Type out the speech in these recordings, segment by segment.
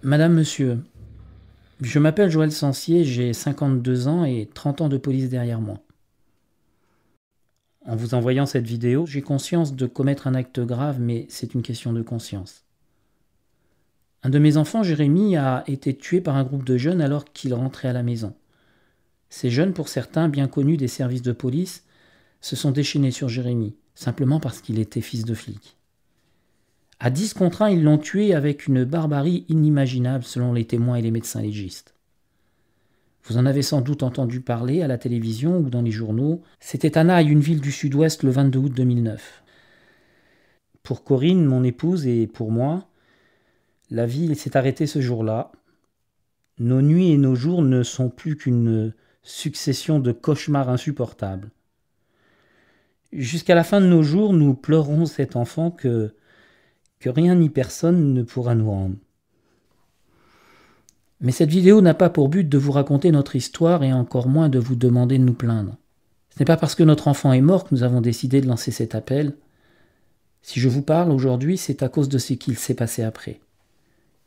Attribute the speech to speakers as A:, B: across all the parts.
A: Madame, monsieur, je m'appelle Joël Sancier, j'ai 52 ans et 30 ans de police derrière moi. En vous envoyant cette vidéo, j'ai conscience de commettre un acte grave, mais c'est une question de conscience. Un de mes enfants, Jérémy, a été tué par un groupe de jeunes alors qu'il rentrait à la maison. Ces jeunes, pour certains bien connus des services de police, se sont déchaînés sur Jérémy, simplement parce qu'il était fils de flic. À 10 contre 1, ils l'ont tué avec une barbarie inimaginable selon les témoins et les médecins légistes. Vous en avez sans doute entendu parler à la télévision ou dans les journaux. C'était à Naï, une ville du sud-ouest, le 22 août 2009. Pour Corinne, mon épouse, et pour moi, la vie s'est arrêtée ce jour-là. Nos nuits et nos jours ne sont plus qu'une succession de cauchemars insupportables. Jusqu'à la fin de nos jours, nous pleurons cet enfant que rien ni personne ne pourra nous rendre. Mais cette vidéo n'a pas pour but de vous raconter notre histoire et encore moins de vous demander de nous plaindre. Ce n'est pas parce que notre enfant est mort que nous avons décidé de lancer cet appel. Si je vous parle aujourd'hui, c'est à cause de ce qu'il s'est passé après.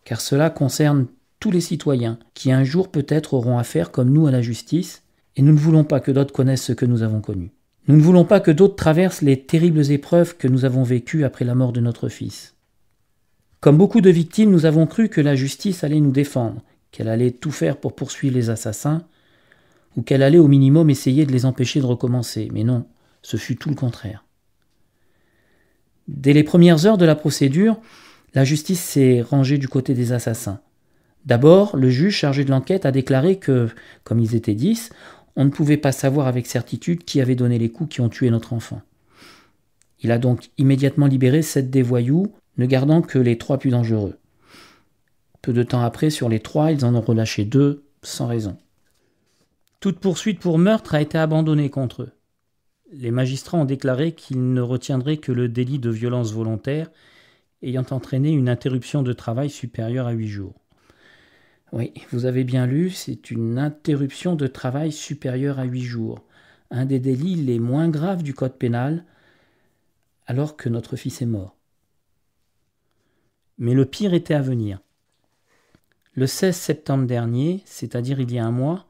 A: Car cela concerne tous les citoyens qui un jour peut-être auront affaire comme nous à la justice, et nous ne voulons pas que d'autres connaissent ce que nous avons connu. Nous ne voulons pas que d'autres traversent les terribles épreuves que nous avons vécues après la mort de notre fils. Comme beaucoup de victimes, nous avons cru que la justice allait nous défendre, qu'elle allait tout faire pour poursuivre les assassins, ou qu'elle allait au minimum essayer de les empêcher de recommencer. Mais non, ce fut tout le contraire. Dès les premières heures de la procédure, la justice s'est rangée du côté des assassins. D'abord, le juge chargé de l'enquête a déclaré que, comme ils étaient 10, on ne pouvait pas savoir avec certitude qui avait donné les coups qui ont tué notre enfant. Il a donc immédiatement libéré 7 des voyous, ne gardant que les 3 plus dangereux. Peu de temps après, sur les 3, ils en ont relâché 2, sans raison. Toute poursuite pour meurtre a été abandonnée contre eux. Les magistrats ont déclaré qu'ils ne retiendraient que le délit de violence volontaire, ayant entraîné une interruption de travail supérieure à 8 jours. Oui, vous avez bien lu, c'est une interruption de travail supérieure à 8 jours. Un des délits les moins graves du code pénal, alors que notre fils est mort. Mais le pire était à venir. Le 16 septembre dernier, c'est-à-dire il y a un mois,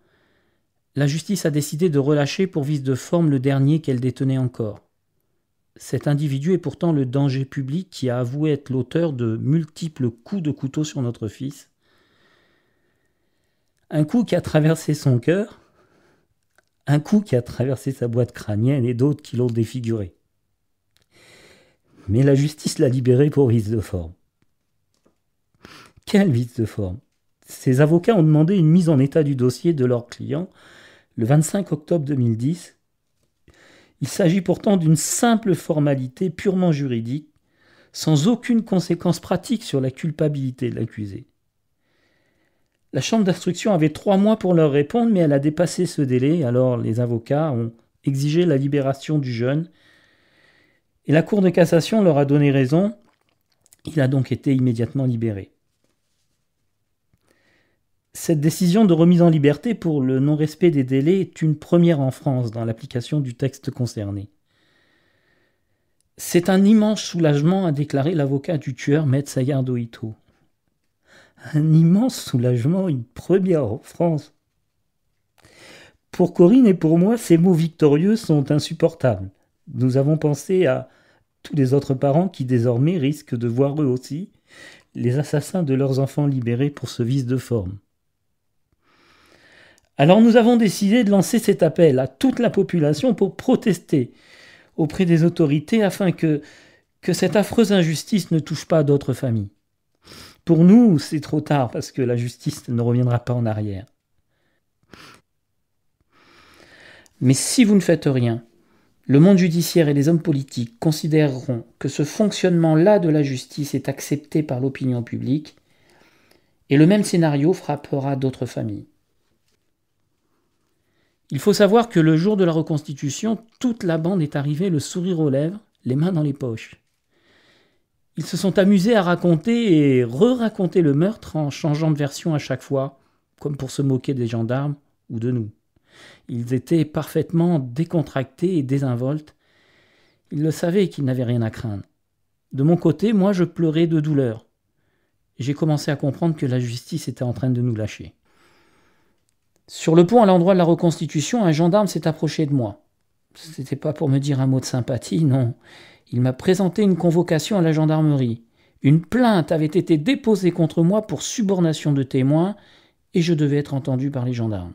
A: la justice a décidé de relâcher pour vice de forme le dernier qu'elle détenait encore. Cet individu est pourtant le danger public qui a avoué être l'auteur de multiples coups de couteau sur notre fils. Un coup qui a traversé son cœur, un coup qui a traversé sa boîte crânienne et d'autres qui l'ont défiguré. Mais la justice l'a libéré pour vice de forme. Quel vice de forme! Ses avocats ont demandé une mise en état du dossier de leur client le 25 octobre 2010. Il s'agit pourtant d'une simple formalité purement juridique, sans aucune conséquence pratique sur la culpabilité de l'accusé. La chambre d'instruction avait 3 mois pour leur répondre, mais elle a dépassé ce délai, alors les avocats ont exigé la libération du jeune, et la Cour de cassation leur a donné raison, il a donc été immédiatement libéré. Cette décision de remise en liberté pour le non-respect des délais est une première en France dans l'application du texte concerné. C'est un immense soulagement, a déclaré l'avocat du tueur, Maître Sayardo Ito. Un immense soulagement, une première en France. Pour Corinne et pour moi, ces mots victorieux sont insupportables. Nous avons pensé à tous les autres parents qui désormais risquent de voir eux aussi les assassins de leurs enfants libérés pour ce vice de forme. Alors nous avons décidé de lancer cet appel à toute la population pour protester auprès des autorités afin que cette affreuse injustice ne touche pas d'autres familles. Pour nous, c'est trop tard parce que la justice ne reviendra pas en arrière. Mais si vous ne faites rien, le monde judiciaire et les hommes politiques considéreront que ce fonctionnement-là de la justice est accepté par l'opinion publique et le même scénario frappera d'autres familles. Il faut savoir que le jour de la reconstitution, toute la bande est arrivée le sourire aux lèvres, les mains dans les poches. Ils se sont amusés à raconter et re-raconter le meurtre en changeant de version à chaque fois, comme pour se moquer des gendarmes ou de nous. Ils étaient parfaitement décontractés et désinvoltes. Ils le savaient qu'ils n'avaient rien à craindre. De mon côté, moi, je pleurais de douleur. j'ai commencé à comprendre que la justice était en train de nous lâcher. Sur le pont à l'endroit de la reconstitution, un gendarme s'est approché de moi. C'était pas pour me dire un mot de sympathie, non. Il m'a présenté une convocation à la gendarmerie. Une plainte avait été déposée contre moi pour subornation de témoins et je devais être entendu par les gendarmes.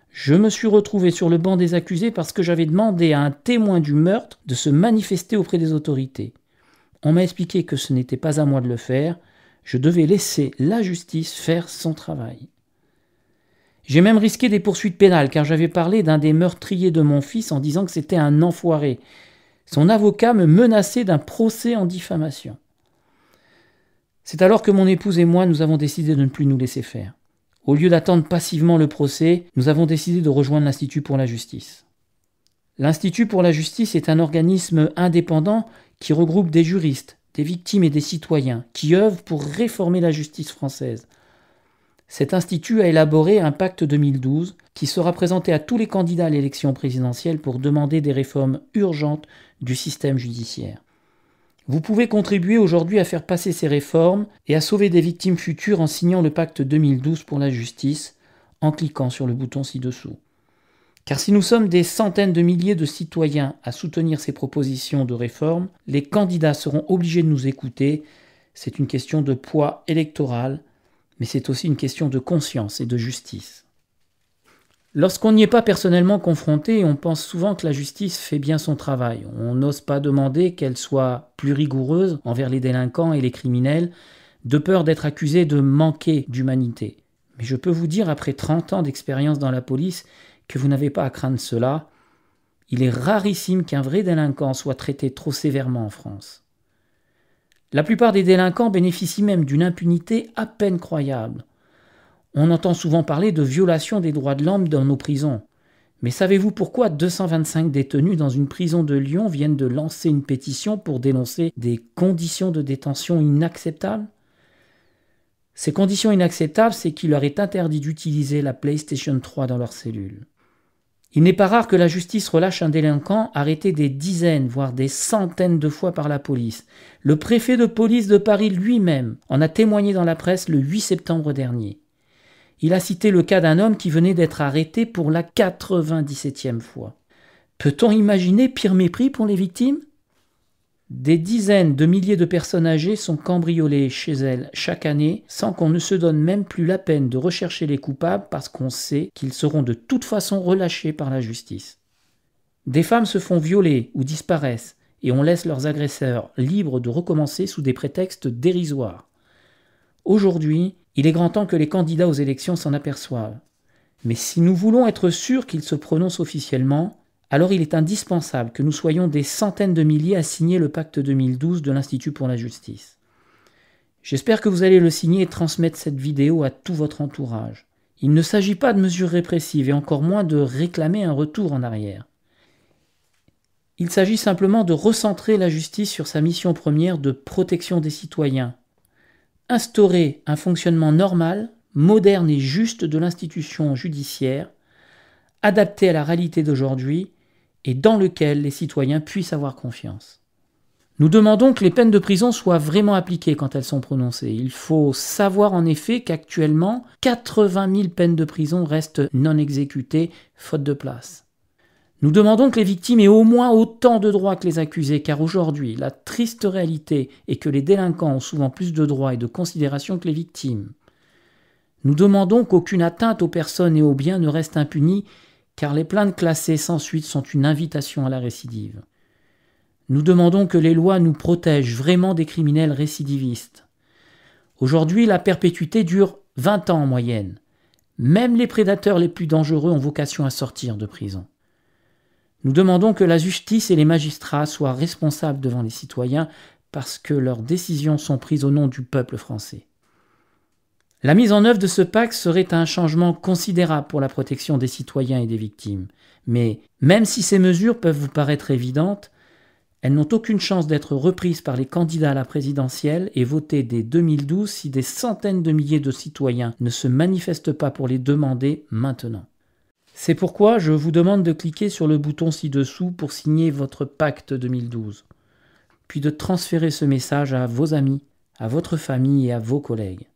A: Je me suis retrouvé sur le banc des accusés parce que j'avais demandé à un témoin du meurtre de se manifester auprès des autorités. On m'a expliqué que ce n'était pas à moi de le faire, je devais laisser la justice faire son travail. J'ai même risqué des poursuites pénales car j'avais parlé d'un des meurtriers de mon fils en disant que c'était un enfoiré. Son avocat me menaçait d'un procès en diffamation. C'est alors que mon épouse et moi, nous avons décidé de ne plus nous laisser faire. Au lieu d'attendre passivement le procès, nous avons décidé de rejoindre l'Institut pour la justice. L'Institut pour la justice est un organisme indépendant qui regroupe des juristes, des victimes et des citoyens qui œuvrent pour réformer la justice française. Cet institut a élaboré un pacte 2012 qui sera présenté à tous les candidats à l'élection présidentielle pour demander des réformes urgentes du système judiciaire. Vous pouvez contribuer aujourd'hui à faire passer ces réformes et à sauver des victimes futures en signant le pacte 2012 pour la justice en cliquant sur le bouton ci-dessous. Car si nous sommes des centaines de milliers de citoyens à soutenir ces propositions de réforme, les candidats seront obligés de nous écouter. C'est une question de poids électoral, mais c'est aussi une question de conscience et de justice. Lorsqu'on n'y est pas personnellement confronté, on pense souvent que la justice fait bien son travail. On n'ose pas demander qu'elle soit plus rigoureuse envers les délinquants et les criminels, de peur d'être accusé de manquer d'humanité. Mais je peux vous dire, après 30 ans d'expérience dans la police, que vous n'avez pas à craindre cela. Il est rarissime qu'un vrai délinquant soit traité trop sévèrement en France. La plupart des délinquants bénéficient même d'une impunité à peine croyable. On entend souvent parler de violation des droits de l'homme dans nos prisons. Mais savez-vous pourquoi 225 détenus dans une prison de Lyon viennent de lancer une pétition pour dénoncer des conditions de détention inacceptables ? Ces conditions inacceptables, c'est qu'il leur est interdit d'utiliser la PlayStation 3 dans leurs cellules. Il n'est pas rare que la justice relâche un délinquant arrêté des dizaines, voire des centaines de fois par la police. Le préfet de police de Paris lui-même en a témoigné dans la presse le 8 septembre dernier. Il a cité le cas d'un homme qui venait d'être arrêté pour la 97e fois. Peut-on imaginer pire mépris pour les victimes ? Des dizaines de milliers de personnes âgées sont cambriolées chez elles chaque année sans qu'on ne se donne même plus la peine de rechercher les coupables parce qu'on sait qu'ils seront de toute façon relâchés par la justice. Des femmes se font violer ou disparaissent et on laisse leurs agresseurs libres de recommencer sous des prétextes dérisoires. Aujourd'hui, il est grand temps que les candidats aux élections s'en aperçoivent. Mais si nous voulons être sûrs qu'ils se prononcent officiellement, alors il est indispensable que nous soyons des centaines de milliers à signer le pacte 2012 de l'Institut pour la justice. J'espère que vous allez le signer et transmettre cette vidéo à tout votre entourage. Il ne s'agit pas de mesures répressives et encore moins de réclamer un retour en arrière. Il s'agit simplement de recentrer la justice sur sa mission première de protection des citoyens. Instaurer un fonctionnement normal, moderne et juste de l'institution judiciaire, adapté à la réalité d'aujourd'hui et dans lequel les citoyens puissent avoir confiance. Nous demandons que les peines de prison soient vraiment appliquées quand elles sont prononcées. Il faut savoir en effet qu'actuellement, 80 000 peines de prison restent non exécutées, faute de place. Nous demandons que les victimes aient au moins autant de droits que les accusés, car aujourd'hui, la triste réalité est que les délinquants ont souvent plus de droits et de considération que les victimes. Nous demandons qu'aucune atteinte aux personnes et aux biens ne reste impunie, car les plaintes classées sans suite sont une invitation à la récidive. Nous demandons que les lois nous protègent vraiment des criminels récidivistes. Aujourd'hui, la perpétuité dure 20 ans en moyenne. Même les prédateurs les plus dangereux ont vocation à sortir de prison. Nous demandons que la justice et les magistrats soient responsables devant les citoyens parce que leurs décisions sont prises au nom du peuple français. La mise en œuvre de ce pacte serait un changement considérable pour la protection des citoyens et des victimes. Mais même si ces mesures peuvent vous paraître évidentes, elles n'ont aucune chance d'être reprises par les candidats à la présidentielle et votées dès 2012 si des centaines de milliers de citoyens ne se manifestent pas pour les demander maintenant. C'est pourquoi je vous demande de cliquer sur le bouton ci-dessous pour signer votre pacte 2012, puis de transférer ce message à vos amis, à votre famille et à vos collègues.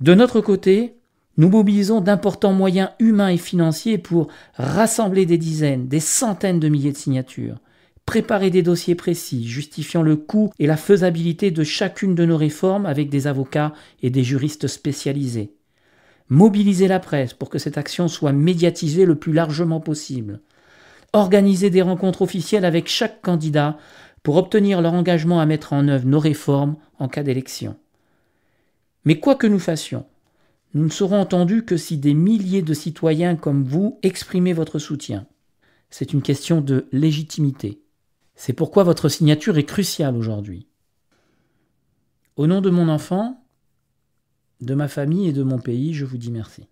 A: De notre côté, nous mobilisons d'importants moyens humains et financiers pour rassembler des dizaines, des centaines de milliers de signatures, préparer des dossiers précis justifiant le coût et la faisabilité de chacune de nos réformes avec des avocats et des juristes spécialisés, mobiliser la presse pour que cette action soit médiatisée le plus largement possible, organiser des rencontres officielles avec chaque candidat pour obtenir leur engagement à mettre en œuvre nos réformes en cas d'élection. Mais quoi que nous fassions, nous ne serons entendus que si des milliers de citoyens comme vous exprimaient votre soutien. C'est une question de légitimité. C'est pourquoi votre signature est cruciale aujourd'hui. Au nom de mon enfant, de ma famille et de mon pays, je vous dis merci.